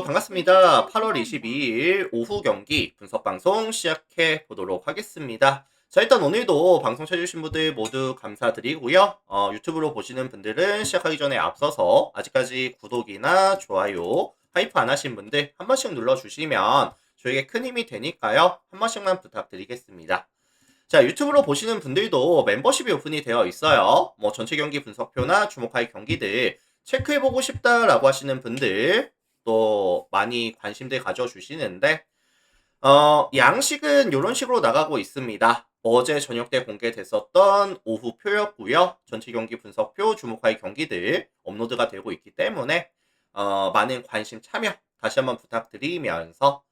반갑습니다. 8월 22일 오후 경기 분석 방송 시작해 보도록 하겠습니다. 자, 일단 오늘도 방송 쳐주신 분들 모두 감사드리고요. 유튜브로 보시는 분들은 시작하기 전에 앞서서 아직까지 구독이나 좋아요, 하이프 안 하신 분들 한 번씩 눌러주시면 저에게 큰 힘이 되니까요. 한 번씩만 부탁드리겠습니다. 자, 유튜브로 보시는 분들도 멤버십이 오픈이 되어 있어요. 뭐 전체 경기 분석표나 주목할 경기들 체크해보고 싶다라고 하시는 분들 또 많이 관심들 가져주시는데 양식은 이런 식으로 나가고 있습니다. 어제 저녁 때 공개됐었던 오후 표였고요. 전체 경기 분석표, 주목할 경기들 업로드가 되고 있기 때문에 많은 관심 참여 다시 한번 부탁드리면서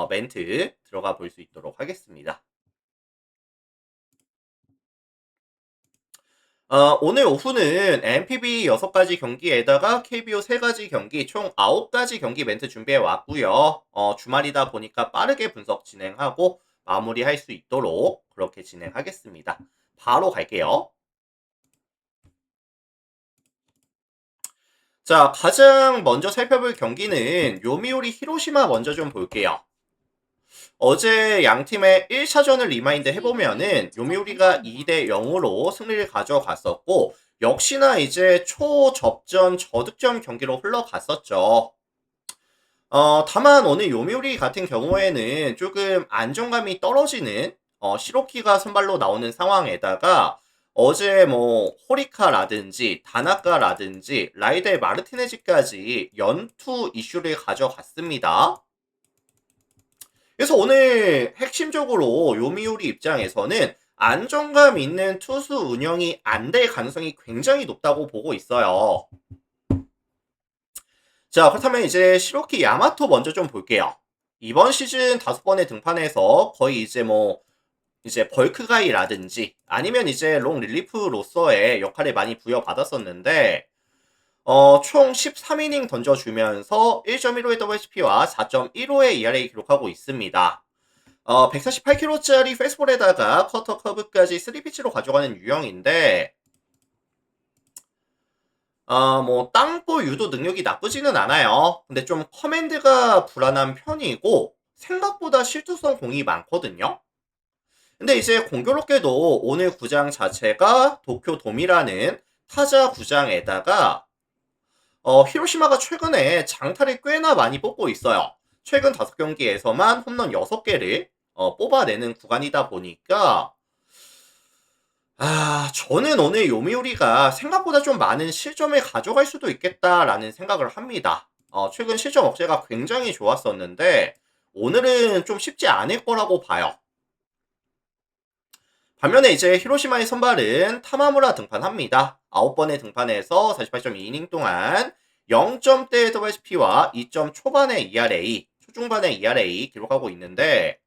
멘트 들어가 볼 수 있도록 하겠습니다. 오늘 오후는 MPB 6가지 경기에다가 KBO 3가지 경기, 총 9가지 경기 멘트 준비해 왔고요. 주말이다 보니까 빠르게 분석 진행하고 마무리할 수 있도록 그렇게 진행하겠습니다. 바로 갈게요. 자, 가장 먼저 살펴볼 경기는 요미우리 히로시마 먼저 좀 볼게요. 어제 양팀의 1차전을 리마인드 해보면은 요미우리가 2대 0으로 승리를 가져갔었고 역시나 이제 초접전 저득점 경기로 흘러갔었죠. 다만 오늘 요미우리 같은 경우에는 조금 안정감이 떨어지는 시로키가 선발로 나오는 상황에다가 어제 뭐 호리카라든지 다나카라든지 라이델 마르티네즈까지 연투 이슈를 가져갔습니다. 그래서 오늘 핵심적으로 요미우리 입장에서는 안정감 있는 투수 운영이 안 될 가능성이 굉장히 높다고 보고 있어요. 자, 그렇다면 이제 시로키 야마토 먼저 좀 볼게요. 이번 시즌 5번의 등판에서 거의 이제 벌크가이라든지 아니면 이제 롱 릴리프로서의 역할을 많이 부여받았었는데 총 13이닝 던져주면서 1.15의 WHP와 4.15의 ERA 기록하고 있습니다. 148km짜리 페스볼에다가 커터 커브까지 3피치로 가져가는 유형인데 뭐 땅볼 유도 능력이 나쁘지는 않아요. 근데 좀 커맨드가 불안한 편이고 생각보다 실투성 공이 많거든요. 근데 이제 공교롭게도 오늘 구장 자체가 도쿄돔이라는 타자 구장에다가 히로시마가 최근에 장타를 꽤나 많이 뽑고 있어요. 최근 5경기에서만 홈런 6개를 뽑아내는 구간이다 보니까 저는 오늘 요미우리가 생각보다 좀 많은 실점을 가져갈 수도 있겠다라는 생각을 합니다. 최근 실점 억제가 굉장히 좋았었는데 오늘은 좀 쉽지 않을 거라고 봐요. 반면에 이제 히로시마의 선발은 타마무라 등판합니다. 9번의 등판에서 48.2이닝 동안 0점대 WHP와 2점 초반의 ERA, 초중반의 ERA 기록하고 있는데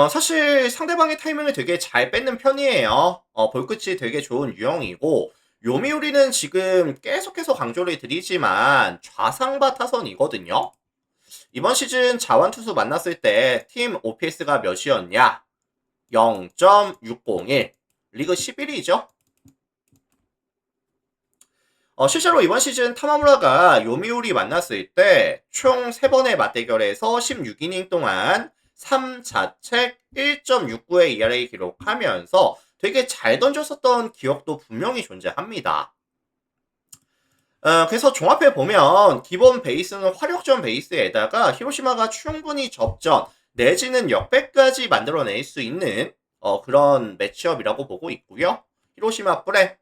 사실 상대방의 타이밍을 되게 잘 뺏는 편이에요. 볼끝이 되게 좋은 유형이고 요미우리는 지금 계속해서 강조를 드리지만 좌상바 타선이거든요. 이번 시즌 자완투수 만났을 때 팀 OPS가 몇이었냐? 0.601. 리그 11위죠. 실제로 이번 시즌 타마무라가 요미우리 만났을 때 총 3번의 맞대결에서 16이닝 동안 3자책 1.69의 ERA 기록하면서 되게 잘 던졌었던 기억도 분명히 존재합니다. 그래서 종합해보면 기본 베이스는 화력전 베이스에다가 히로시마가 충분히 접전 내지는 역배까지 만들어낼 수 있는 그런 매치업이라고 보고 있고요. 히로시마 프레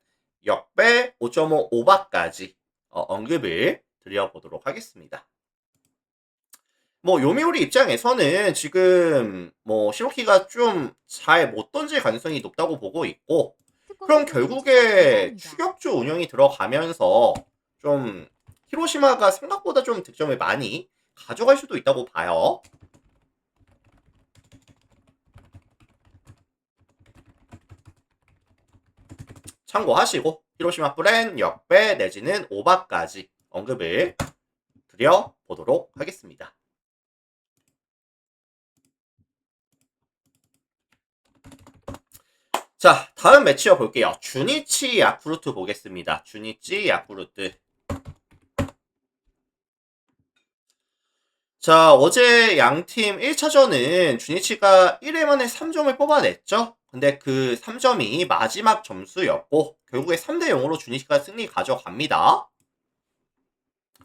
역배 5.5 오바까지 언급을 드려보도록 하겠습니다. 뭐 요미우리 입장에서는 지금 뭐 시로키가 좀 잘 못 던질 가능성이 높다고 보고 있고 그럼 결국에 추격주 운영이 들어가면서 좀 히로시마가 생각보다 좀 득점을 많이 가져갈 수도 있다고 봐요. 참고하시고 히로시마 프렌 역배 내지는 오바까지 언급을 드려보도록 하겠습니다. 자, 다음 매치업 볼게요. 주니치 야쿠르트 보겠습니다. 주니치 야쿠르트. 자, 어제 양팀 1차전은 주니치가 1회 만에 3점을 뽑아냈죠. 근데 그 3점이 마지막 점수였고 결국에 3대 0으로 주니치가 승리 가져갑니다.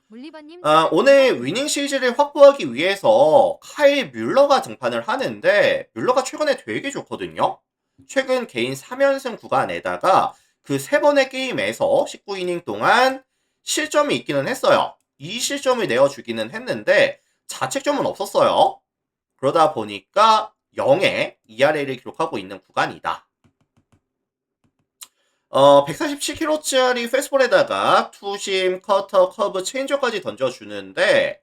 물리버님 오늘 감사합니다. 위닝 시리즈를 확보하기 위해서 카일 뮬러가 등판을 하는데 뮬러가 최근에 되게 좋거든요. 최근 개인 3연승 구간에다가 그 3번의 게임에서 19이닝 동안 실점이 있기는 했어요. 이 실점을 내어주기는 했는데 자책점은 없었어요. 그러다 보니까 0의 ERA를 기록하고 있는 구간이다. 147km짜리 페스볼에다가 투심, 커터, 커브, 체인저까지 던져주는데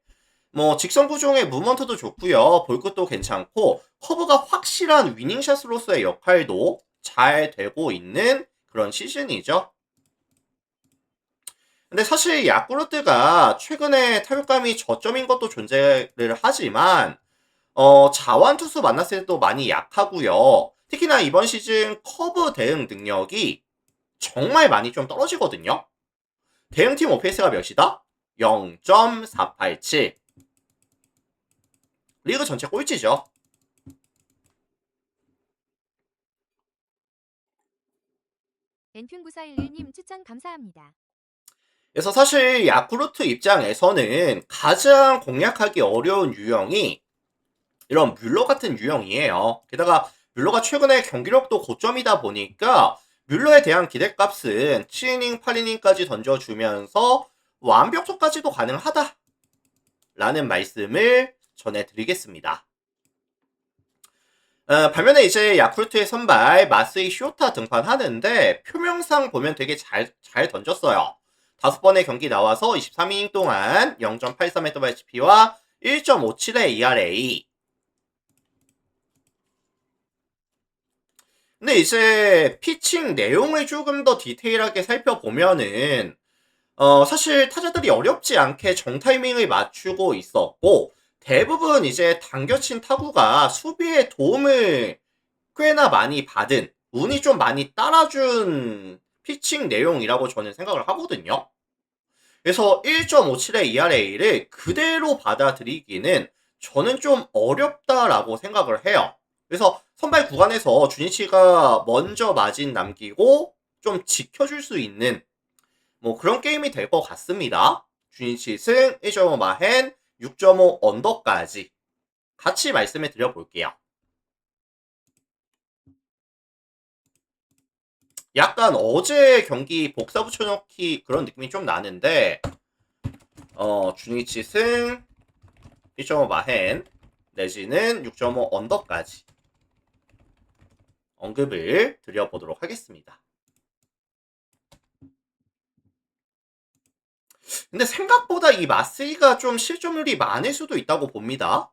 뭐 직선 구종의 무먼트도 좋고요. 볼끝도 괜찮고 커브가 확실한 위닝샷으로서의 역할도 잘 되고 있는 그런 시즌이죠. 근데 사실 야쿠르트가 최근에 타격감이 저점인 것도 존재를 하지만 자완 투수 만났을 때도 많이 약하고요. 특히나 이번 시즌 커브 대응 능력이 정말 많이 좀 떨어지거든요. 대응팀 OPS가 몇이다? 0.487. 리그 전체 꼴찌죠. 엔튠9411님 추천 감사합니다. 그래서 사실 야쿠르트 입장에서는 가장 공략하기 어려운 유형이 이런 뮬러 같은 유형이에요. 게다가 뮬러가 최근에 경기력도 고점이다 보니까 뮬러에 대한 기대값은 7이닝, 8이닝까지 던져주면서 완벽초까지도 가능하다 라는 말씀을 전해드리겠습니다. 반면에 이제 야쿠르트의 선발 마스이 쇼타 등판하는데 표명상 보면 되게 잘 던졌어요. 5번의 경기 나와서 23이닝 동안 0.83의 WHP와 1.57의 ERA. 근데 이제 피칭 내용을 조금 더 디테일하게 살펴보면은 사실 타자들이 어렵지 않게 정타이밍을 맞추고 있었고 대부분 이제 당겨친 타구가 수비에 도움을 꽤나 많이 받은 운이 좀 많이 따라준 피칭 내용이라고 저는 생각을 하거든요. 그래서 1.57의 ERA를 그대로 받아들이기는 저는 좀 어렵다라고 생각을 해요. 그래서 선발 구간에서 주니치가 먼저 마진 남기고 좀 지켜줄 수 있는 뭐 그런 게임이 될 것 같습니다. 주니치 승 1.5 마헨 6.5 언더까지 같이 말씀을 드려볼게요. 약간 어제 경기 복사 붙여넣기 그런 느낌이 좀 나는데 주니치 승 1.5 마헨 내지는 6.5 언더까지 언급을 드려보도록 하겠습니다. 근데 생각보다 이 마스이가 좀 실점률이 많을 수도 있다고 봅니다.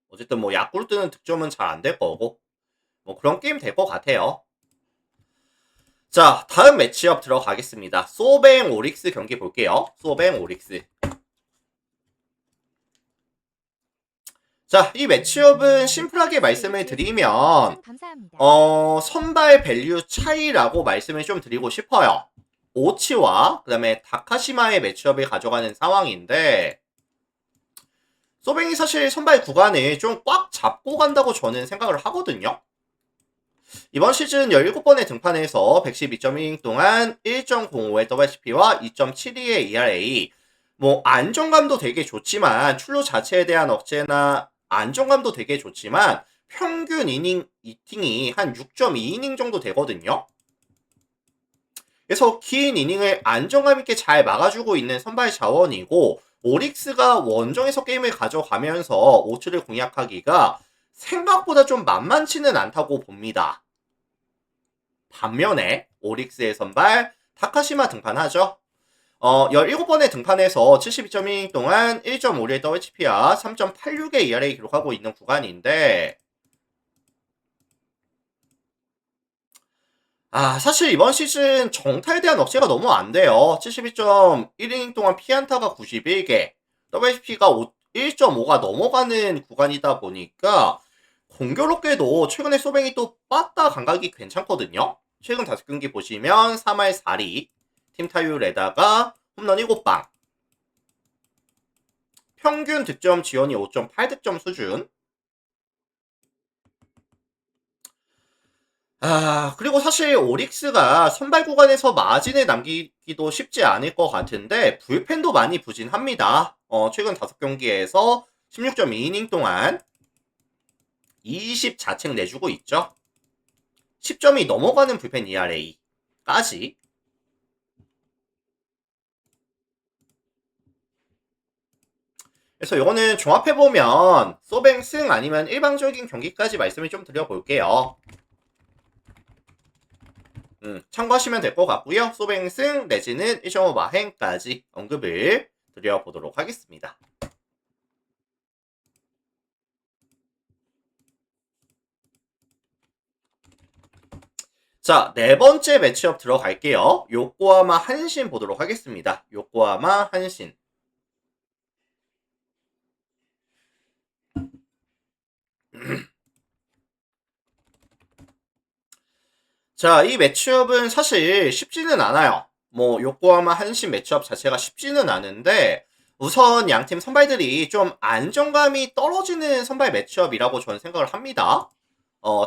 어쨌든 뭐 야쿠르트는 득점은 잘 안 될 거고 뭐 그런 게임 될 것 같아요. 자, 다음 매치업 들어가겠습니다. 소뱅 오릭스 경기 볼게요. 소뱅 오릭스. 자, 이 매치업은 심플하게 말씀을 드리면 선발 밸류 차이라고 말씀을 좀 드리고 싶어요. 오치와 그 다음에 다카시마의 매치업을 가져가는 상황인데 소뱅이 사실 선발 구간을 좀 꽉 잡고 간다고 저는 생각을 하거든요. 이번 시즌 17번의 등판에서 112.1이닝 동안 1.05의 WHP와 2.72의 ERA. 뭐 안정감도 되게 좋지만 출루 자체에 대한 억제나 안정감도 되게 좋지만 평균 이닝 이팅이 한 6.2이닝 정도 되거든요. 그래서 긴 이닝을 안정감 있게 잘 막아주고 있는 선발 자원이고 오릭스가 원정에서 게임을 가져가면서 오츠를 공략하기가 생각보다 좀 만만치는 않다고 봅니다. 반면에 오릭스의 선발 타카시마 등판하죠. 17번의 등판에서 72.1이닝 동안 1.56의 WHP와 3.86의 ERA 기록하고 있는 구간인데 사실 이번 시즌 정타에 대한 억제가 너무 안 돼요. 72.1이닝 동안 피안타가 91개, WHP가 1.5가 넘어가는 구간이다 보니까 공교롭게도 최근에 소뱅이 또 빠따 감각이 괜찮거든요. 최근 5경기 보시면 3할 4리, 팀 타율에다가 홈런 7방, 평균 득점 지원이 5.8득점 수준. 그리고 사실 오릭스가 선발 구간에서 마진을 남기기도 쉽지 않을 것 같은데 불펜도 많이 부진합니다. 최근 5경기에서 16.2이닝 동안 24책 내주고 있죠. 10점이 넘어가는 불펜 ERA까지. 그래서 이거는 종합해보면 소뱅 승 아니면 일방적인 경기까지 말씀을 좀 드려볼게요. 참고하시면 될 것 같고요. 소뱅 승 내지는 1.5 마행까지 언급을 드려보도록 하겠습니다. 자, 네 번째 매치업 들어갈게요. 요코하마 한신 보도록 하겠습니다. 요코하마 한신. 자, 이 매치업은 사실 쉽지는 않아요. 뭐 요코하마 한신 매치업 자체가 쉽지는 않은데 우선 양팀 선발들이 좀 안정감이 떨어지는 선발 매치업이라고 저는 생각을 합니다.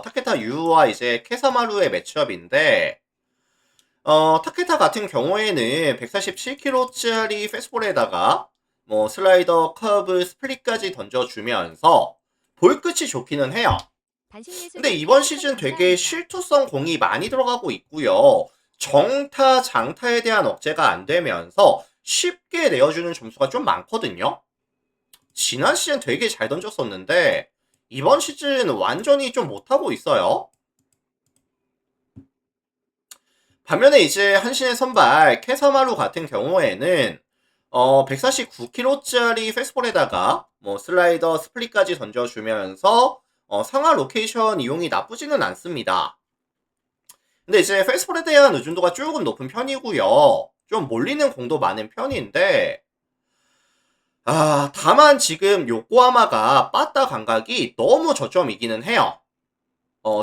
타케타 유와 이제 케사마루의 매치업인데 타케타 같은 경우에는 147kg짜리 패스볼에다가 뭐 슬라이더, 커브, 스플릿까지 던져주면서 볼 끝이 좋기는 해요. 근데 이번 시즌 되게 실투성 공이 많이 들어가고 있고요. 정타, 장타에 대한 억제가 안 되면서 쉽게 내어주는 점수가 좀 많거든요. 지난 시즌 되게 잘 던졌었는데 이번 시즌 완전히 좀 못하고 있어요. 반면에 이제 한신의 선발 케사마루 같은 경우에는 149kg짜리 패스볼에다가 뭐 슬라이더, 스플릿까지 던져주면서 상하 로케이션 이용이 나쁘지는 않습니다. 근데 이제 패스볼에 대한 의존도가 조금 높은 편이고요. 좀 몰리는 공도 많은 편인데 다만 지금 요코하마가 빠따 감각이 너무 저점이기는 해요.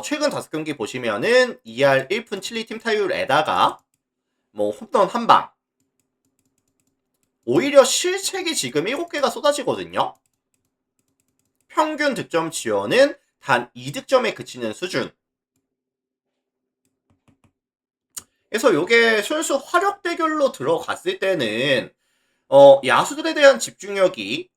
최근 5경기 보시면은 2할 1푼 7리 팀 타율에다가 뭐 홈런 한 방. 오히려 실책이 지금 7개가 쏟아지거든요. 평균 득점 지원은 단 2득점에 그치는 수준. 그래서 요게 순수 화력 대결로 들어갔을 때는 야수들에 대한 집중력이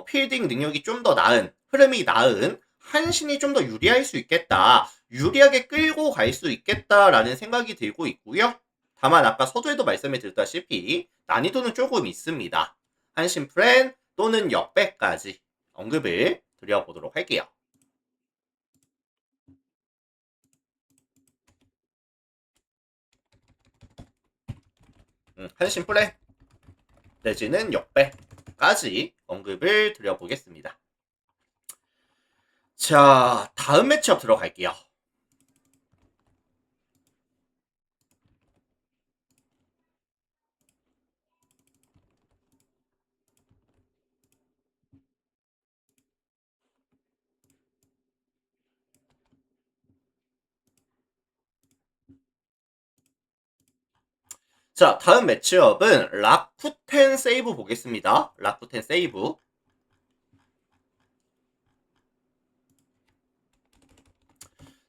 필딩 능력이 좀 더 나은, 흐름이 나은 한신이 좀 더 유리할 수 있겠다. 유리하게 끌고 갈 수 있겠다라는 생각이 들고 있고요. 다만 아까 서두에도 말씀을 드렸다시피 난이도는 조금 있습니다. 한신 프렌 또는 역배까지 언급을 드려보도록 할게요. 한신 프렌 내지는 역배까지 언급을 드려보겠습니다. 자, 다음 매치업 들어갈게요. 자, 다음 매치업은 라쿠텐 세이브 보겠습니다. 라쿠텐 세이브.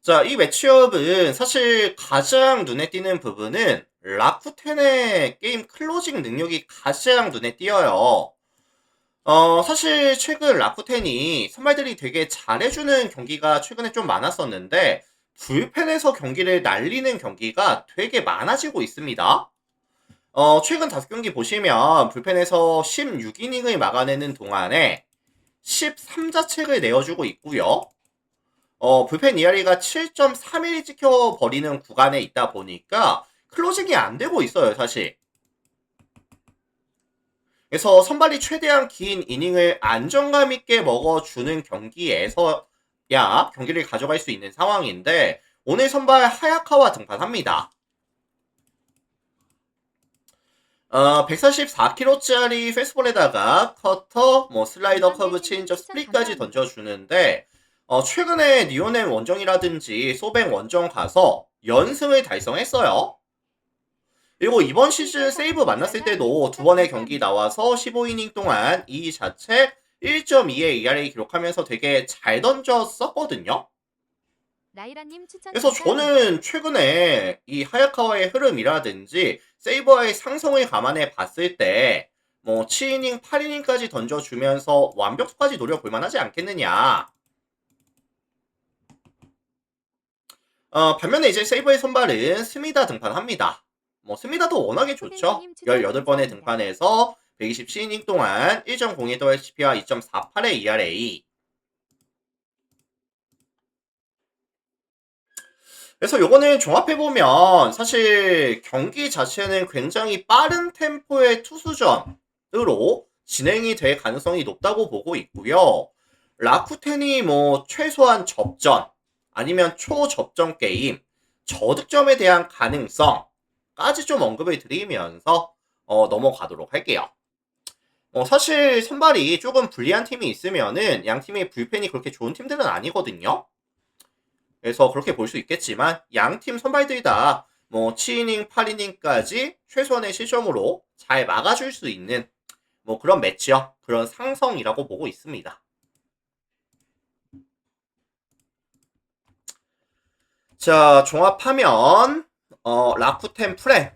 자, 이 매치업은 사실 가장 눈에 띄는 부분은 라쿠텐의 게임 클로징 능력이 가장 눈에 띄어요. 사실 최근 라쿠텐이 선발들이 되게 잘해주는 경기가 최근에 좀 많았었는데 불펜에서 경기를 날리는 경기가 되게 많아지고 있습니다. 최근 5경기 보시면 불펜에서 16이닝을 막아내는 동안에 13자책을 내어주고 있고요. 불펜 ERA가 7.31이 찍혀버리는 구간에 있다 보니까 클로징이 안 되고 있어요, 사실. 그래서 선발이 최대한 긴 이닝을 안정감 있게 먹어주는 경기에서야 경기를 가져갈 수 있는 상황인데 오늘 선발 하야카와 등판합니다. 144kg짜리 패스볼에다가 커터, 뭐 슬라이더, 커브, 체인저, 스플릿까지 던져주는데 최근에 니오넬 원정이라든지 소뱅 원정 가서 연승을 달성했어요. 그리고 이번 시즌 세이브 만났을 때도 두 번의 경기 나와서 15이닝 동안 이 자체 1.2의 ERA 기록하면서 되게 잘 던졌었거든요. 라이라님 추천 그래서 감사합니다. 저는 최근에 이 하야카와의 흐름이라든지 세이버의 상승을 감안해 봤을 때 뭐 7이닝, 8이닝까지 던져주면서 완벽수까지 노려볼 만하지 않겠느냐. 반면에 이제 세이버의 선발은 스미다 등판합니다. 뭐 스미다도 워낙에 좋죠. 소생이님 추천 18번의 감사합니다. 등판에서 127이닝 동안 1.02 WHP와 2.48의 ERA. 그래서 요거는 종합해보면 사실 경기 자체는 굉장히 빠른 템포의 투수전으로 진행이 될 가능성이 높다고 보고 있고요. 라쿠텐이 뭐 최소한 접전 아니면 초접전 게임 저득점에 대한 가능성까지 좀 언급을 드리면서 넘어가도록 할게요. 사실 선발이 조금 불리한 팀이 있으면은 양 팀의 불펜이 그렇게 좋은 팀들은 아니거든요. 그래서 그렇게 볼 수 있겠지만 양 팀 선발들이 다 뭐 7이닝, 8이닝까지 최소한의 실점으로 잘 막아줄 수 있는 뭐 그런 매치업, 그런 상성이라고 보고 있습니다. 자, 종합하면 라쿠텐 프렌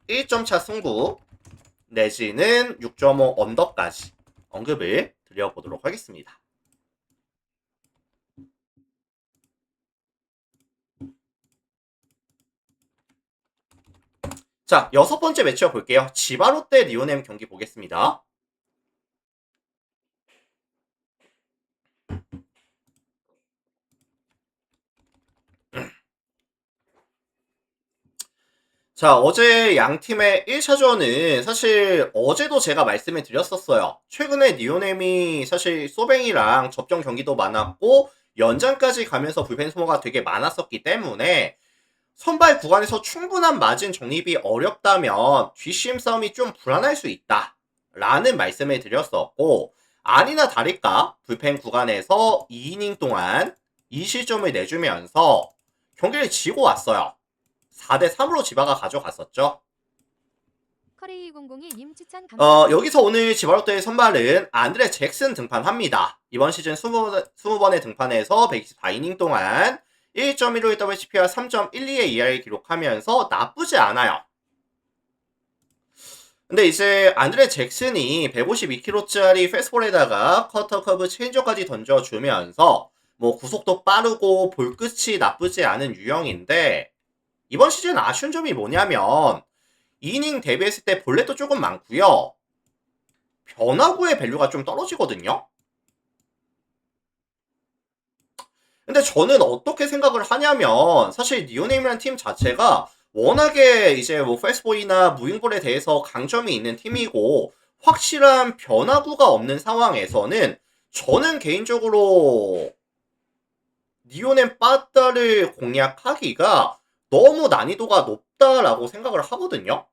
1점 차 승부 내지는 6.5 언더까지 언급을 드려보도록 하겠습니다. 자, 6번째 매치업 볼게요. 지바로 대 리오넴 경기 보겠습니다. 자, 어제 양 팀의 1차전은 사실 어제도 제가 말씀을 드렸었어요. 최근에 리오넴이 사실 소뱅이랑 접전 경기도 많았고 연장까지 가면서 불펜 소모가 되게 많았었기 때문에 선발 구간에서 충분한 마진 정립이 어렵다면 뒷심 싸움이 좀 불안할 수 있다. 라는 말씀을 드렸었고 아니나 다를까 불펜 구간에서 2이닝 동안 2실점을 내주면서 경기를 지고 왔어요. 4대3으로 지바가 가져갔었죠. 커레이001님 추천 감사합니다. 여기서 오늘 지바롯데의 선발은 안드레 잭슨 등판합니다. 이번 시즌 20번의 등판에서 124이닝 동안 1.15 WHP와 3.12의 ERA 기록하면서 나쁘지 않아요. 근데 이제 안드레 잭슨이 152km짜리 패스볼에다가 커터 커브 체인저까지 던져주면서 뭐 구속도 빠르고 볼 끝이 나쁘지 않은 유형인데 이번 시즌 아쉬운 점이 뭐냐면 이닝 데뷔했을 때 볼넷도 조금 많고요. 변화구의 밸류가 좀 떨어지거든요. 근데 저는 어떻게 생각을 하냐면 사실 니오네임이라는 팀 자체가 워낙에 이제 뭐 패스트볼이나 무윙볼에 대해서 강점이 있는 팀이고 확실한 변화구가 없는 상황에서는 저는 개인적으로 니오넴 빠따를 공략하기가 너무 난이도가 높다라고 생각을 하거든요.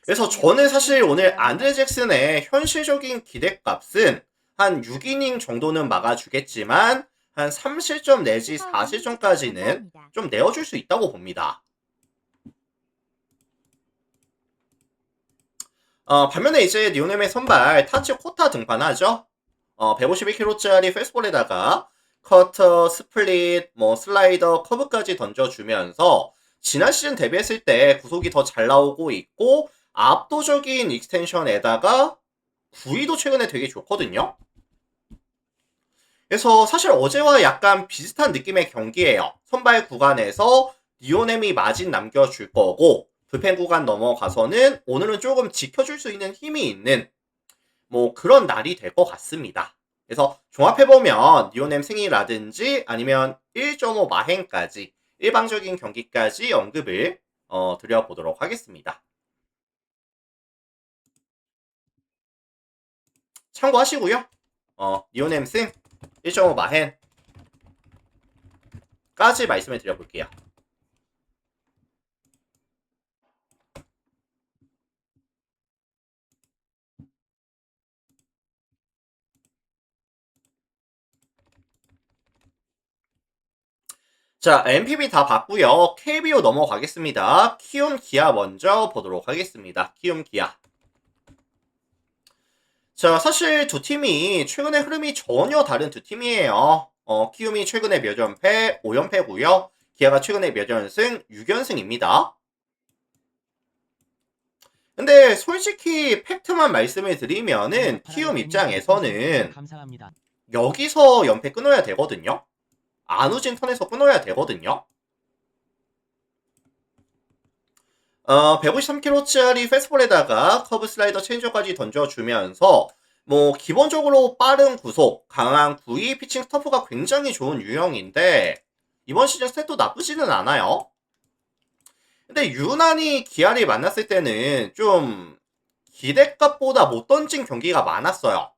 그래서 저는 사실 오늘 안드레 잭슨의 현실적인 기대값은 한 6이닝 정도는 막아주겠지만 한 3실점 내지 4실점까지는 좀 내어줄 수 있다고 봅니다. 반면에 이제 리오넴의 선발 타치 코타 등판하죠. 151kg짜리 패스트볼에다가 커터, 스플릿, 뭐 슬라이더, 커브까지 던져주면서 지난 시즌 데뷔했을 때 구속이 더 잘 나오고 있고 압도적인 익스텐션에다가 구위도 최근에 되게 좋거든요. 그래서 사실 어제와 약간 비슷한 느낌의 경기예요. 선발 구간에서 니오넴이 마진 남겨줄 거고 불펜 구간 넘어가서는 오늘은 조금 지켜줄 수 있는 힘이 있는 뭐 그런 날이 될 것 같습니다. 그래서 종합해보면 니오넴 승이라든지 아니면 1.5 마행까지 일방적인 경기까지 언급을 드려보도록 하겠습니다. 참고하시고요. 니오넴 승 1.5 마행까지 말씀을 드려볼게요. 자, MPB 다 봤고요. KBO 넘어가겠습니다. 키움 기아 먼저 보도록 하겠습니다. 키움 기아. 자, 사실 두 팀이 최근의 흐름이 전혀 다른 두 팀이에요. 키움이 최근에 몇 연패? 5연패고요. 기아가 최근에 몇 연승? 6연승입니다. 근데 솔직히 팩트만 말씀을 드리면은 키움 입장에서는 감사합니다. 여기서 연패 끊어야 되거든요. 안우진 턴에서 끊어야 되거든요. 153km짜리 패스트볼에다가 커브 슬라이더 체인저까지 던져주면서 뭐 기본적으로 빠른 구속, 강한 구위, 피칭 스터프가 굉장히 좋은 유형인데 이번 시즌 스탯도 나쁘지는 않아요. 근데 유난히 기아를 만났을 때는 좀 기대값보다 못 던진 경기가 많았어요.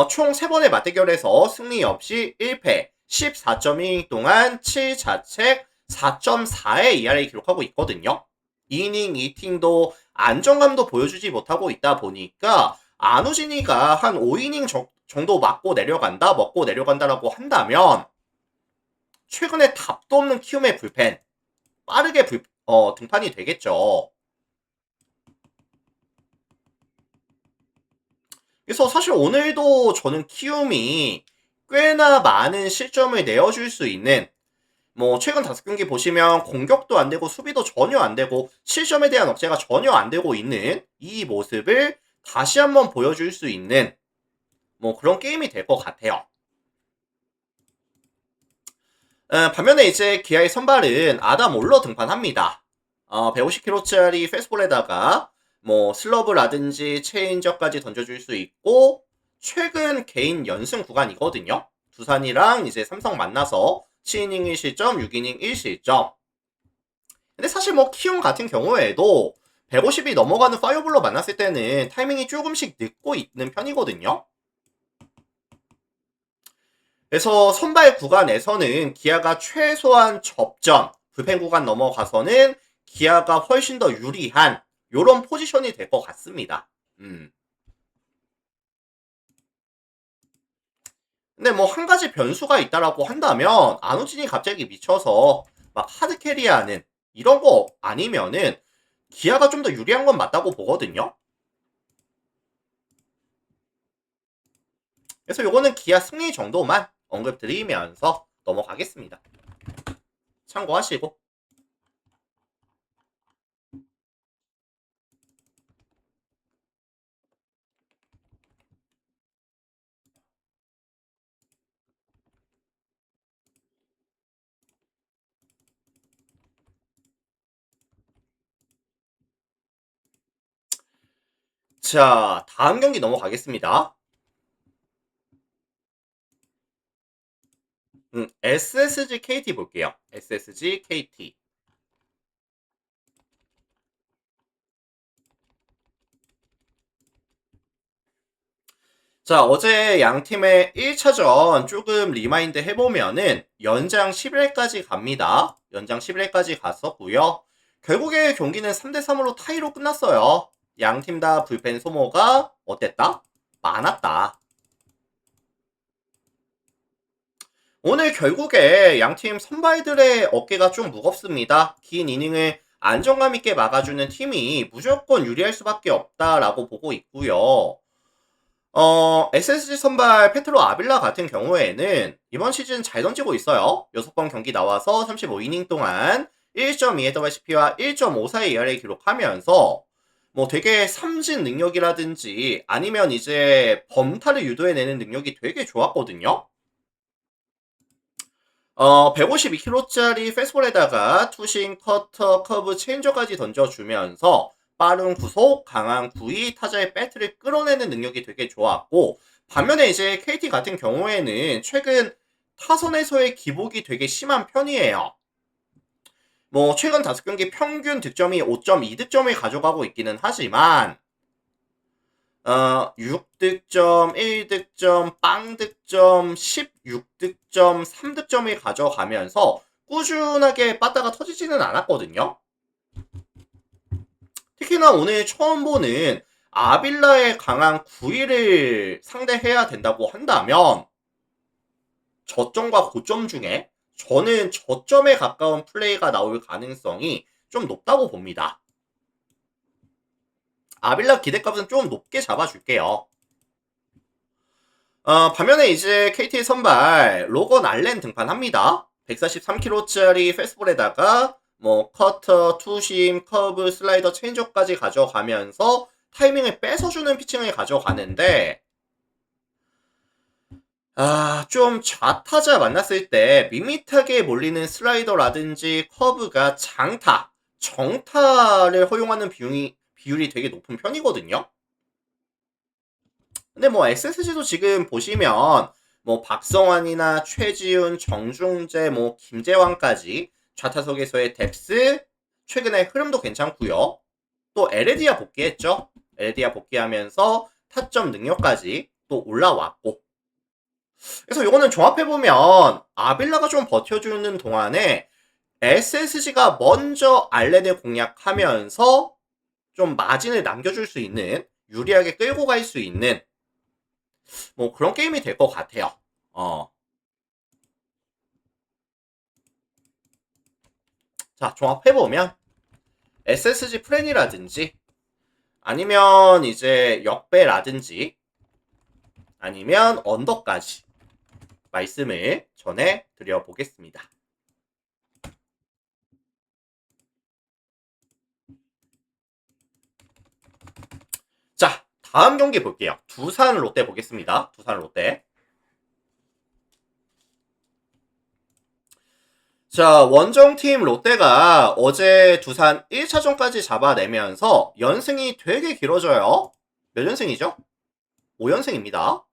총 3번의 맞대결에서 승리 없이 1패, 14.2이닝 동안 7자책 4.4의 ERA 기록하고 있거든요. 2이닝 2팀도 안정감도 보여주지 못하고 있다 보니까 안우진이가 한 5이닝 정도 먹고 내려간다라고 한다면 최근에 답도 없는 키움의 불펜 빠르게 등판이 되겠죠. 그래서 사실 오늘도 저는 키움이 꽤나 많은 실점을 내어줄 수 있는 뭐 최근 5경기 보시면 공격도 안 되고 수비도 전혀 안 되고 실점에 대한 억제가 전혀 안 되고 있는 이 모습을 다시 한번 보여줄 수 있는 뭐 그런 게임이 될 것 같아요. 반면에 이제 기아의 선발은 아담 올러 등판합니다. 150km짜리 패스트볼에다가 뭐 슬러브라든지 체인저까지 던져줄 수 있고 최근 개인 연승 구간이거든요. 두산이랑 이제 삼성 만나서 7이닝 1실점, 6이닝 1실점. 근데 사실 뭐 키움 같은 경우에도 150이 넘어가는 파이어볼로 만났을 때는 타이밍이 조금씩 늦고 있는 편이거든요. 그래서 선발 구간에서는 기아가 최소한 접전, 불펜 구간 넘어가서는 기아가 훨씬 더 유리한 요런 포지션이 될 것 같습니다. 근데 뭐 한 가지 변수가 있다라고 한다면 안우진이 갑자기 미쳐서 막 하드캐리하는 이런 거 아니면은 기아가 좀 더 유리한 건 맞다고 보거든요. 그래서 요거는 기아 승리 정도만 언급드리면서 넘어가겠습니다. 참고하시고. 자, 다음 경기 넘어가겠습니다. SSG KT 볼게요. SSG KT. 자, 어제 양 팀의 1차전 조금 리마인드 해보면은 연장 11회까지 갑니다. 연장 11회까지 갔었고요. 결국에 경기는 3대3으로 타이로 끝났어요. 양 팀 다 불펜 소모가 어땠다? 많았다. 오늘 결국에 양팀 선발들의 어깨가 좀 무겁습니다. 긴 이닝을 안정감 있게 막아주는 팀이 무조건 유리할 수밖에 없다라고 보고 있고요. SSG 선발 페트로 아빌라 같은 경우에는 이번 시즌 잘 던지고 있어요. 6번 경기 나와서 35이닝 동안 1.2의 WHP와 1.54의 ERA 기록하면서 뭐 되게 삼진 능력이라든지 아니면 이제 범타를 유도해내는 능력이 되게 좋았거든요. 152km짜리 패스트볼에다가 투심, 커터, 커브, 체인저까지 던져주면서 빠른 구속, 강한 구위, 타자의 배트를 끌어내는 능력이 되게 좋았고 반면에 이제 KT 같은 경우에는 최근 타선에서의 기복이 되게 심한 편이에요. 뭐 최근 5경기 평균 득점이 5.2득점을 가져가고 있기는 하지만 6득점, 1득점, 빵득점, 16득점, 3득점을 가져가면서 꾸준하게 빠따가 터지지는 않았거든요. 특히나 오늘 처음 보는 아빌라의 강한 9위를 상대해야 된다고 한다면 저점과 고점 중에 저는 저점에 가까운 플레이가 나올 가능성이 좀 높다고 봅니다. 아빌라 기대값은 좀 높게 잡아줄게요. 반면에 이제 KT의 선발 로건 알렌 등판합니다. 143kg짜리 패스볼에다가 뭐 커터, 투심, 커브, 슬라이더, 체인저까지 가져가면서 타이밍을 뺏어주는 피칭을 가져가는데 좀 좌타자 만났을 때 밋밋하게 몰리는 슬라이더라든지 커브가 장타, 정타를 허용하는 비율이 되게 높은 편이거든요. 근데 뭐 SSG도 지금 보시면 뭐 박성환이나 최지훈, 정중재, 뭐 김재환까지 좌타석에서의 뎁스, 최근에 흐름도 괜찮고요. 또 에레디아 복귀했죠. 에레디아 복귀하면서 타점 능력까지 또 올라왔고. 그래서 이거는 종합해보면 아빌라가 좀 버텨주는 동안에 SSG가 먼저 알렌을 공략하면서 좀 마진을 남겨줄 수 있는, 유리하게 끌고 갈 수 있는 뭐 그런 게임이 될 것 같아요. 자, 종합해보면 SSG 프렌이라든지 아니면 이제 역배라든지 아니면 언더까지 말씀을 전해드려 보겠습니다. 자, 다음 경기 볼게요. 두산 롯데 보겠습니다. 두산 롯데. 자, 원정팀 롯데가 어제 두산 1차전까지 잡아내면서 연승이 되게 길어져요. 몇 연승이죠? 5연승입니다.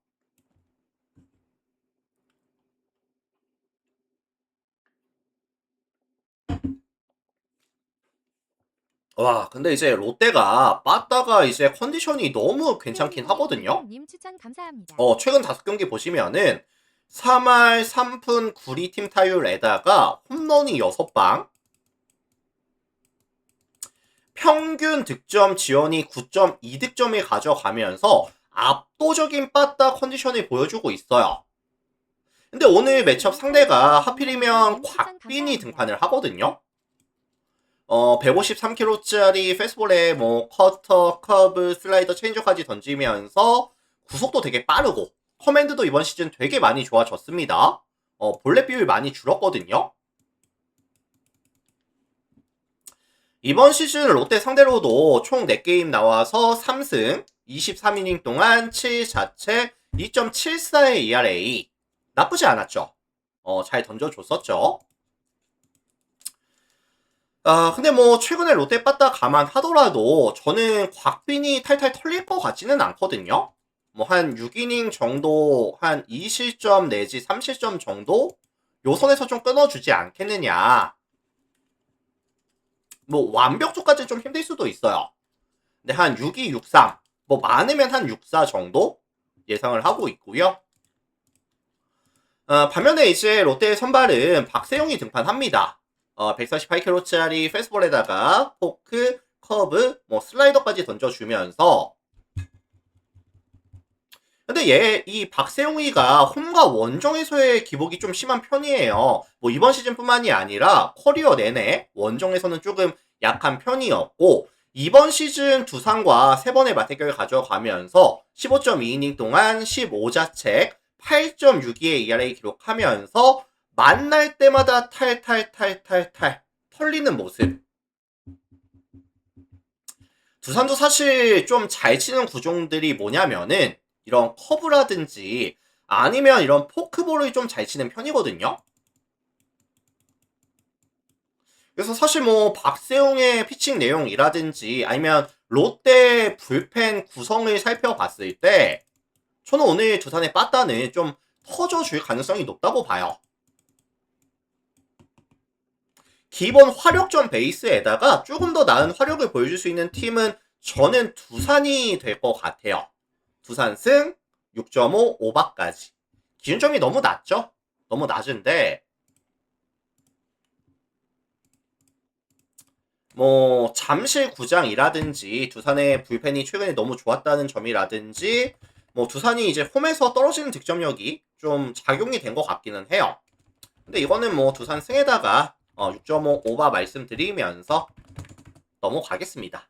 와, 근데 이제 롯데가 빠따가 이제 컨디션이 너무 괜찮긴 하거든요. 님 추천 감사합니다. 최근 5경기 보시면은 3할 3푼 9리 팀 타율에다가 홈런이 6방, 평균 득점 지원이 9.2득점을 가져가면서 압도적인 빠따 컨디션을 보여주고 있어요. 근데 오늘 매첩 상대가 하필이면 곽빈이 등판을 하거든요. 153kg짜리 패스볼에 뭐 커터, 커브, 슬라이더, 체인저까지 던지면서 구속도 되게 빠르고 커맨드도 이번 시즌 되게 많이 좋아졌습니다. 볼넷 비율 많이 줄었거든요. 이번 시즌 롯데 상대로도 총 4게임 나와서 3승, 23이닝 동안 7자책, 2.74의 ERA. 나쁘지 않았죠. 잘 던져줬었죠. 근데 뭐 최근에 롯데 빠따 감안하더라도 저는 곽빈이 탈탈 털릴 것 같지는 않거든요. 뭐 한 6이닝 정도, 한 2실점 내지 3실점 정도 요 선에서 좀 끊어주지 않겠느냐. 뭐 완벽조까지는 좀 힘들 수도 있어요. 근데 한 6-2, 6-3, 뭐 많으면 한 6-4 정도 예상을 하고 있고요. 반면에 이제 롯데의 선발은 박세용이 등판합니다. 148kg짜리 패스볼에다가 포크, 커브, 뭐 슬라이더까지 던져주면서 근데 이 박세용이가 홈과 원정에서의 기복이 좀 심한 편이에요. 뭐 이번 시즌뿐만이 아니라 커리어 내내 원정에서는 조금 약한 편이었고 이번 시즌 두산과 3번의 맞대결을 가져가면서 15.2이닝 동안 15자책, 8.62의 ERA 기록하면서 만날 때마다 탈탈탈탈탈 털리는 모습. 두산도 사실 좀 잘 치는 구종들이 뭐냐면은 이런 커브라든지 아니면 이런 포크볼을 좀 잘 치는 편이거든요. 그래서 사실 뭐 박세용의 피칭 내용이라든지 아니면 롯데 불펜 구성을 살펴봤을 때 저는 오늘 두산의 빠따는 좀 터져줄 가능성이 높다고 봐요. 기본 화력전 베이스에다가 조금 더 나은 화력을 보여줄 수 있는 팀은 저는 두산이 될 것 같아요. 두산 승 6.5 오바까지. 기준점이 너무 낮죠? 너무 낮은데 뭐 잠실 구장이라든지 두산의 불펜이 최근에 너무 좋았다는 점이라든지 뭐 두산이 이제 홈에서 떨어지는 득점력이 좀 작용이 된 것 같기는 해요. 근데 이거는 뭐 두산 승에다가 6.5 오바 말씀드리면서 넘어가겠습니다.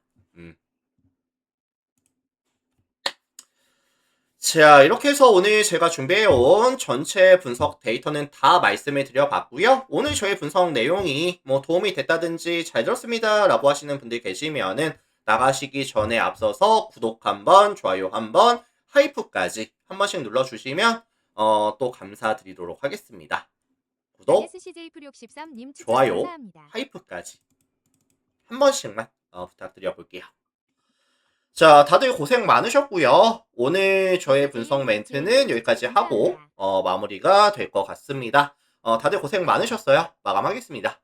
자, 이렇게 해서 오늘 제가 준비해온 전체 분석 데이터는 다 말씀을 드려봤고요. 오늘 저의 분석 내용이 뭐 도움이 됐다든지 잘 들었습니다 라고 하시는 분들 계시면은 나가시기 전에 앞서서 구독 한번, 좋아요 한번, 하이프까지 한 번씩 눌러주시면 또 감사드리도록 하겠습니다. 구독, SCJ 프리 63님 추천 좋아요, 감사합니다. 하이프까지 한 번씩만 부탁드려 볼게요. 자, 다들 고생 많으셨고요. 오늘 저의 분석 멘트는 여기까지 하고 마무리가 될 것 같습니다. 다들 고생 많으셨어요. 마감하겠습니다.